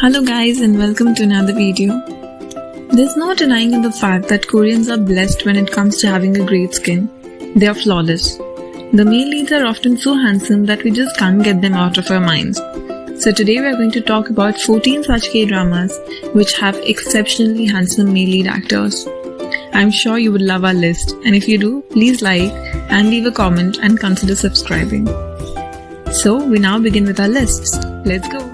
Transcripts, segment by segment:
Hello guys and welcome to another video. There's no denying the fact that Koreans are blessed when it comes to having a great skin. They are flawless. The male leads are often so handsome that we just can't get them out of our minds. So today we are going to talk about 14 such K-dramas which have exceptionally handsome male lead actors. I'm sure you would love our list, and if you do, please like and leave a comment and consider subscribing. So we now begin with our lists. Let's go.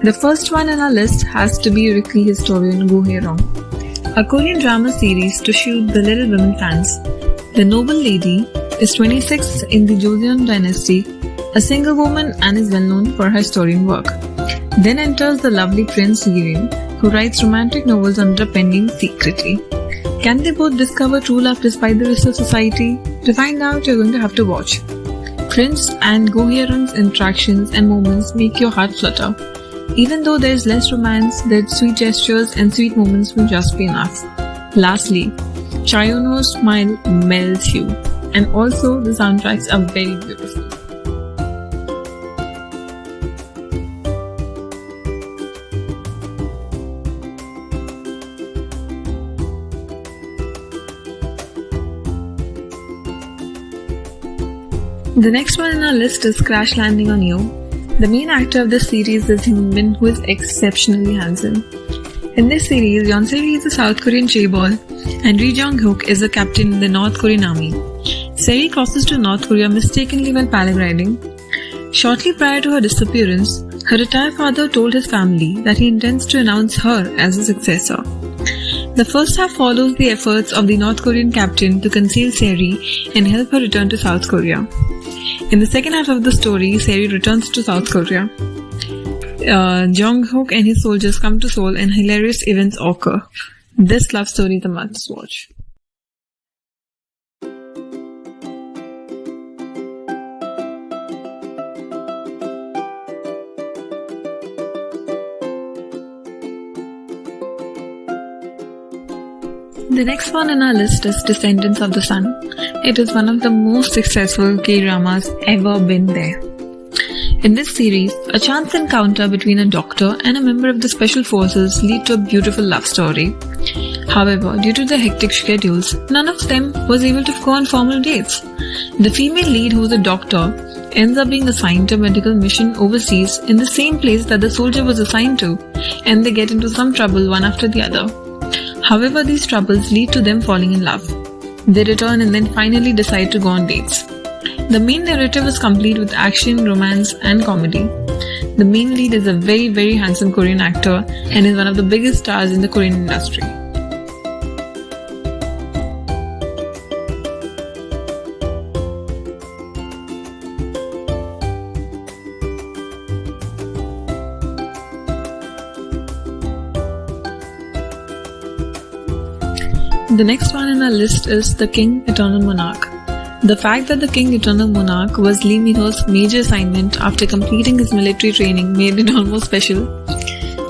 The first one on our list has to be Rookie historian Goherong, a Korean drama series to shoot the Little Women fans. The noble lady is 26 in the Joseon dynasty, a single woman, and is well known for her historian work. Then enters the lovely Prince Yirin, who writes romantic novels under a pen name secretly. Can they both discover true love despite the rest of society? To find out, you're going to have to watch. Prince and Goherong's interactions and moments make your heart flutter. Even though there is less romance, their sweet gestures and sweet moments will just be enough. Lastly, Chaeyono's smile melts you, and also the soundtracks are very beautiful. The next one on our list is Crash Landing on You. The main actor of this series is Hyun-bin, who is exceptionally handsome. In this series, Yeon-se is a South Korean chaebol and Ri Jong-hyuk is a captain in the North Korean army. Seri crosses to North Korea mistakenly while paragliding. Shortly prior to her disappearance, her retired father told his family that he intends to announce her as a successor. The first half follows the efforts of the North Korean captain to conceal Seri and help her return to South Korea. In the second half of the story, Seri returns to South Korea. Jong-hyuk and his soldiers come to Seoul and hilarious events occur. This love story is a must watch. The next one on our list is Descendants of the Sun. It is one of the most successful K-dramas ever been there. In this series, a chance encounter between a doctor and a member of the special forces lead to a beautiful love story. However, due to their hectic schedules, none of them was able to go on formal dates. The female lead, who is a doctor, ends up being assigned to a medical mission overseas in the same place that the soldier was assigned to, and they get into some trouble one after the other. However, these troubles lead to them falling in love. They return and then finally decide to go on dates. The main narrative is complete with action, romance and comedy. The main lead is a very handsome Korean actor and is one of the biggest stars in the Korean industry. The next one on our list is The King, Eternal Monarch. The fact that The King, Eternal Monarch was Lee Min-ho's major assignment after completing his military training made it almost special.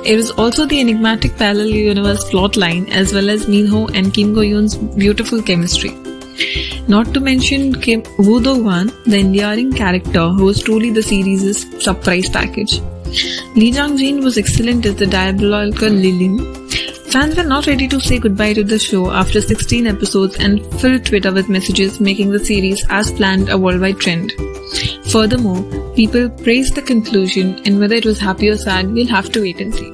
It was also the enigmatic parallel universe plotline as well as Min-ho and Kim Go-eun's beautiful chemistry. Not to mention Woo Do-hwan, the endearing character who was truly the series' surprise package. Lee Jung-jin was excellent as the diabolical Lilin. Fans were not ready to say goodbye to the show after 16 episodes and filled Twitter with messages making the series as planned a worldwide trend. Furthermore, people praised the conclusion, and whether it was happy or sad, we'll have to wait and see.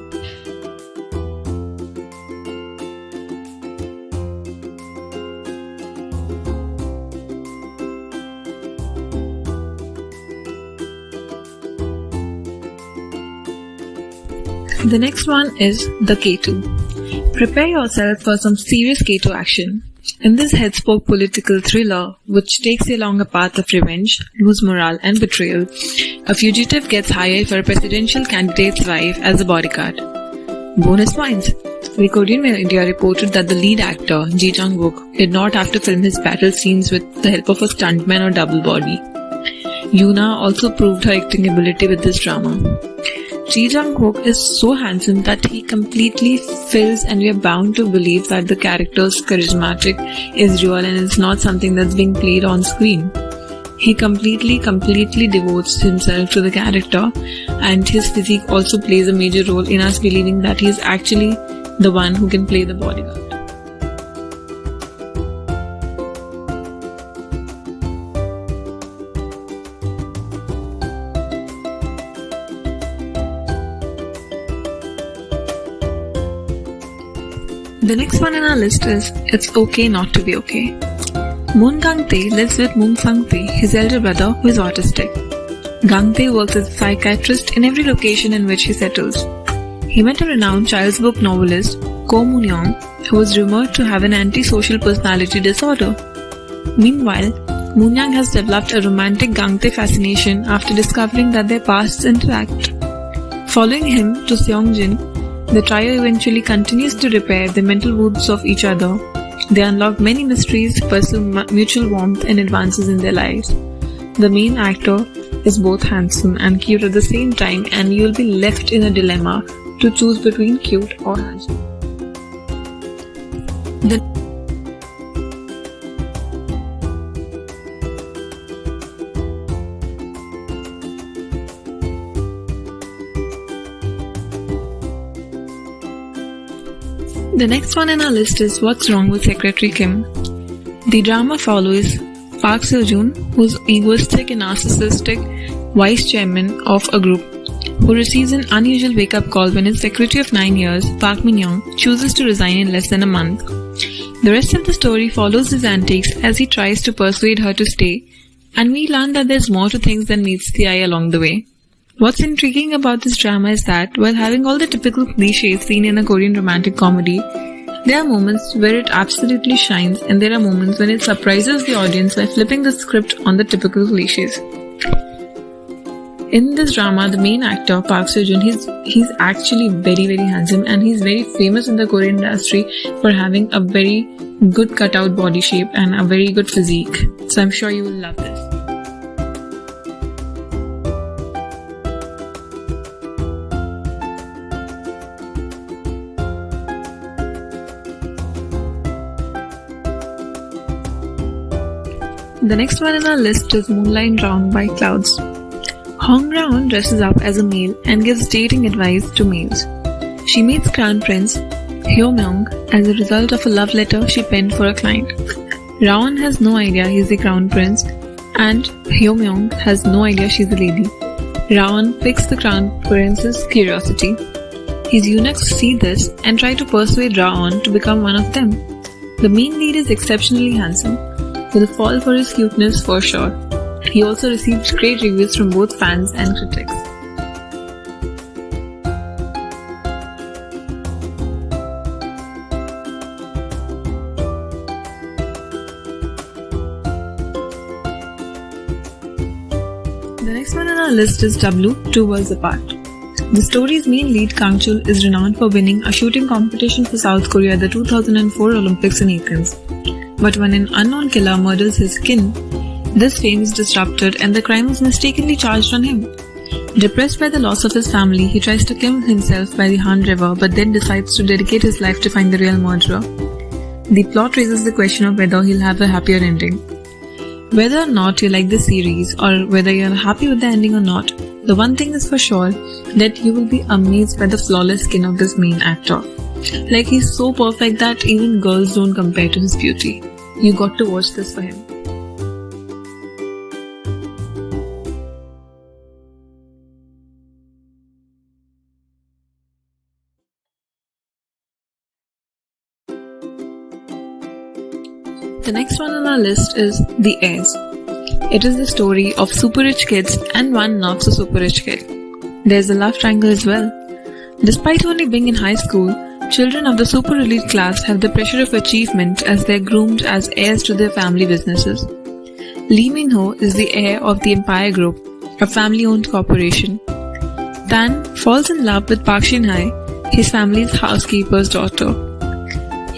The next one is The K2. Prepare yourself for some serious K2 action. In this headspoke political thriller, which takes you along a path of revenge, loose morale and betrayal, a fugitive gets hired for a presidential candidate's wife as a bodyguard. Bonus points. The Korean media reported that the lead actor, Ji Jung-wook, did not have to film his battle scenes with the help of a stuntman or double body. Yoona also proved her acting ability with this drama. Ji Jang-kook is so handsome that he completely fills, and we are bound to believe that the character's charismatic is real and it's not something that's being played on screen. He completely devotes himself to the character, and his physique also plays a major role in us believing that he is actually the one who can play the bodyguard. The next one in our list is It's Okay Not to Be Okay. Moon Gang-tae lives with Moon Sang-tae, his elder brother, who is autistic. Gang-tae works as a psychiatrist in every location in which he settles. He met a renowned child's book novelist, Ko Moon-young, who was rumored to have an antisocial personality disorder. Meanwhile, Moon-young has developed a romantic Gang-tae fascination after discovering that their pasts interact. Following him to Seongjin, the trio eventually continues to repair the mental wounds of each other. They unlock many mysteries, pursue mutual warmth, and advances in their lives. The main actor is both handsome and cute at the same time, and you'll be left in a dilemma to choose between cute or handsome. The next one in our list is What's Wrong with Secretary Kim. The drama follows Park Seo-joon, who's egoistic and narcissistic vice chairman of a group, who receives an unusual wake-up call when his secretary of 9 years, Park Min-young, chooses to resign in less than a month. The rest of the story follows his antics as he tries to persuade her to stay, and we learn that there's more to things than meets the eye along the way. What's intriguing about this drama is that, while having all the typical cliches seen in a Korean romantic comedy, there are moments where it absolutely shines, and there are moments when it surprises the audience by flipping the script on the typical cliches. In this drama, the main actor, Park Seo-joon, he's actually very, very handsome, and he's very famous in the Korean industry for having a very good cutout body shape and a very good physique. So I'm sure you will love this. The next one in our list is Moonlight Round by Clouds. Hong Raon dresses up as a male and gives dating advice to males. She meets Crown Prince Hyo Myung as a result of a love letter she penned for a client. Raon has no idea he's the Crown Prince, and Hyo Myung has no idea she's the lady. Raon picks the Crown Prince's curiosity. His eunuchs see this and try to persuade Raon to become one of them. The main lead is exceptionally handsome. Will fall for his cuteness for sure. He also received great reviews from both fans and critics. The next one on our list is W, Two Worlds Apart. The story's main lead, Kang Chul, is renowned for winning a shooting competition for South Korea at the 2004 Olympics in Athens. But when an unknown killer murders his kin, this fame is disrupted and the crime is mistakenly charged on him. Depressed by the loss of his family, he tries to kill himself by the Han River but then decides to dedicate his life to find the real murderer. The plot raises the question of whether he'll have a happier ending. Whether or not you like the series or whether you're happy with the ending or not, the one thing is for sure that you will be amazed by the flawless skin of this main actor. Like, he's so perfect that even girls don't compare to his beauty. You got to watch this for him. The next one on our list is The Heirs. It is the story of super rich kids and one not so super rich kid. There's a love triangle as well. Despite only being in high school, children of the super elite class have the pressure of achievement as they are groomed as heirs to their family businesses. Lee Min-ho is the heir of the Empire Group, a family-owned corporation. Tan falls in love with Park Shin-hye, his family's housekeeper's daughter.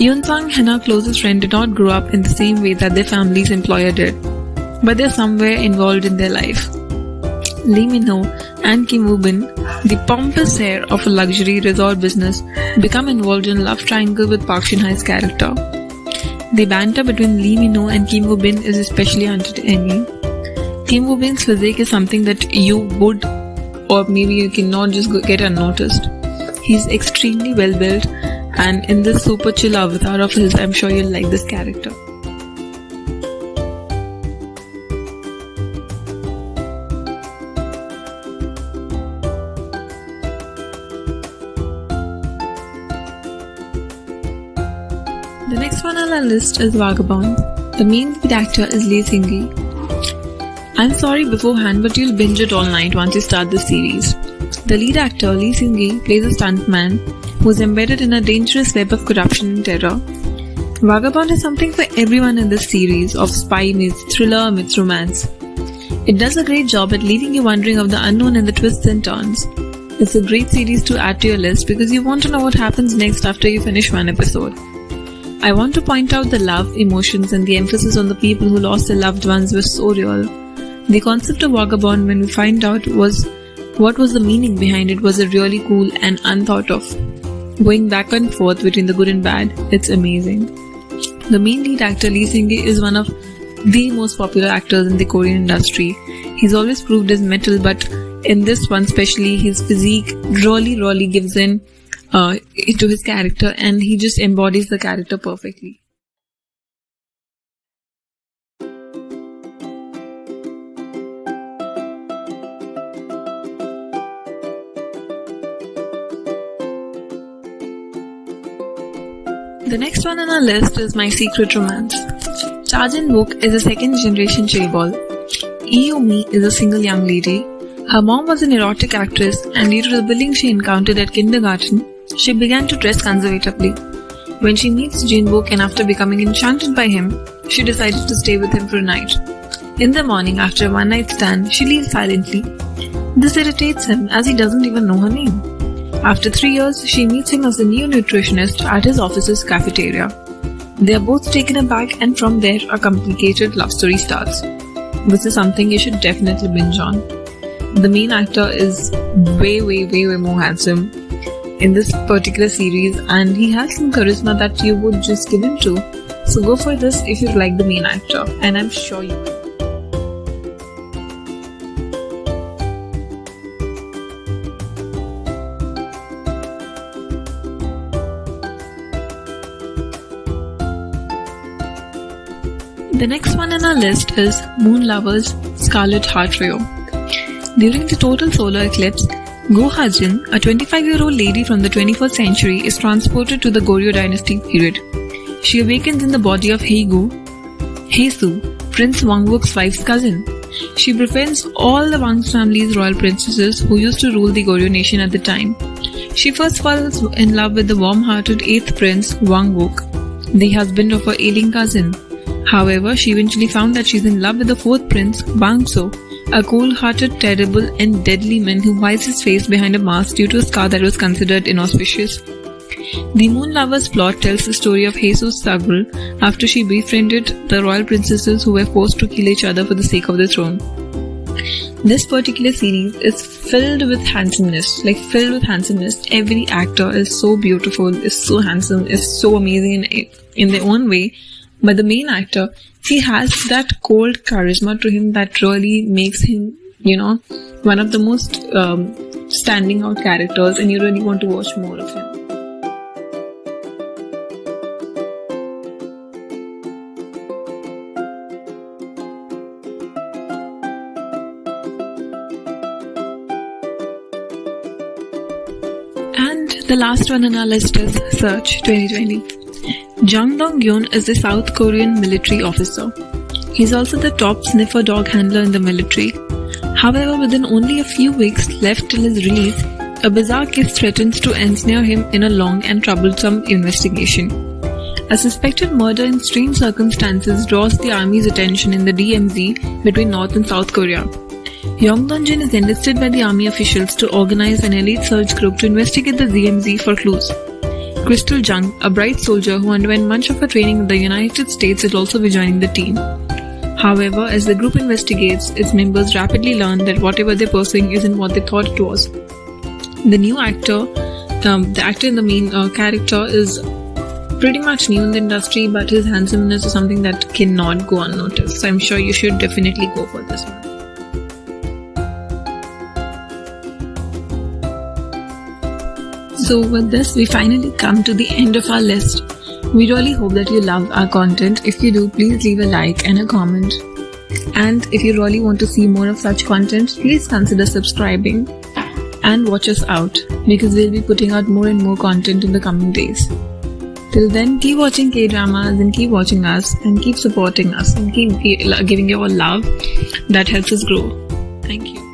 Yoon-sang and her closest friend did not grow up in the same way that their family's employer did, but they're somewhere involved in their life. Lee Min-ho and Kim Woo-bin, the pompous heir of a luxury resort business, become involved in a love triangle with Park Shin-hye's character. The banter between Lee Min-ho and Kim Woo-bin is especially entertaining. Kim Woo-bin's physique is something that you would, or maybe you cannot just get unnoticed. He's extremely well built, and in this super chill avatar of his, I'm sure you'll like this character. The next one on our list is Vagabond. The main lead actor is Lee Seung-gi. I'm sorry beforehand, but you'll binge it all night once you start the series. The lead actor, Lee Seung-gi, plays a stuntman who is embedded in a dangerous web of corruption and terror. Vagabond is something for everyone in this series of spy meets thriller meets romance. It does a great job at leaving you wondering of the unknown and the twists and turns. It's a great series to add to your list because you want to know what happens next after you finish one episode. I want to point out the love, emotions, and the emphasis on the people who lost their loved ones was so real. The concept of Vagabond, when we find out what was the meaning behind it, was a really cool and unthought of. Going back and forth between the good and bad, it's amazing. The main lead actor Lee Seung-gi is one of the most popular actors in the Korean industry. He's always proved his mettle, but in this one especially, his physique really gives in to his character, and he just embodies the character perfectly. The next one on our list is My Secret Romance. Cha Jin-wook is a second-generation chaebol. Lee Yoo-mi is a single young lady. Her mom was an erotic actress, and due to the bullying she encountered at kindergarten, she began to dress conservatively. When she meets Jin-wook and after becoming enchanted by him, she decided to stay with him for a night. In the morning, after a one-night stand, she leaves silently. This irritates him as he doesn't even know her name. After 3 years, she meets him as a new nutritionist at his office's cafeteria. They are both taken aback, and from there a complicated love story starts. This is something you should definitely binge on. The main actor is way more handsome in this particular series, and he has some charisma that you would just give into. So go for this if you like the main actor, and I'm sure you will. The next one on our list is Moon Lover's Scarlet Heart Trio. During the total solar eclipse, Go Ha-jin, a 25-year-old lady from the 21st century, is transported to the Goryeo dynasty period. She awakens in the body of Hae-su, Prince Wang-wook's wife's cousin. She befriends all the Wang family's royal princesses who used to rule the Goryeo nation at the time. She first falls in love with the warm-hearted 8th prince, Wang-wook, the husband of her ailing cousin. However, she eventually found that she's in love with the 4th prince, Bang-so, a cold-hearted, terrible and deadly man who hides his face behind a mask due to a scar that was considered inauspicious. The Moon Lovers plot tells the story of Hae-su's struggle after she befriended the royal princesses who were forced to kill each other for the sake of the throne. This particular series is filled with handsomeness. Every actor is so beautiful, is so handsome, is so amazing in their own way. But the main actor, he has that cold charisma to him that really makes him, one of the most standing out characters, and you really want to watch more of him. And the last one on our list is Search 2020. Jung Dong-gyun is a South Korean military officer. He's also the top sniffer dog handler in the military. However, within only a few weeks left till his release, a bizarre case threatens to ensnare him in a long and troublesome investigation. A suspected murder in strange circumstances draws the army's attention in the DMZ between North and South Korea. Yong Dong-jin is enlisted by the army officials to organize an elite search group to investigate the DMZ for clues. Crystal Jung, a bright soldier who underwent much of her training in the United States, will also be joining the team. However, as the group investigates, its members rapidly learn that whatever they're pursuing isn't what they thought it was. The new actor, the actor in the main character is pretty much new in the industry, but his handsomeness is something that cannot go unnoticed. So I'm sure you should definitely go for this one. So with this, we finally come to the end of our list. We really hope that you love our content. If you do, please leave a like and a comment. And if you really want to see more of such content, please consider subscribing and watch us out, because we'll be putting out more and more content in the coming days. Till then, keep watching K-dramas and keep watching us and keep supporting us and keep giving your love. That helps us grow. Thank you.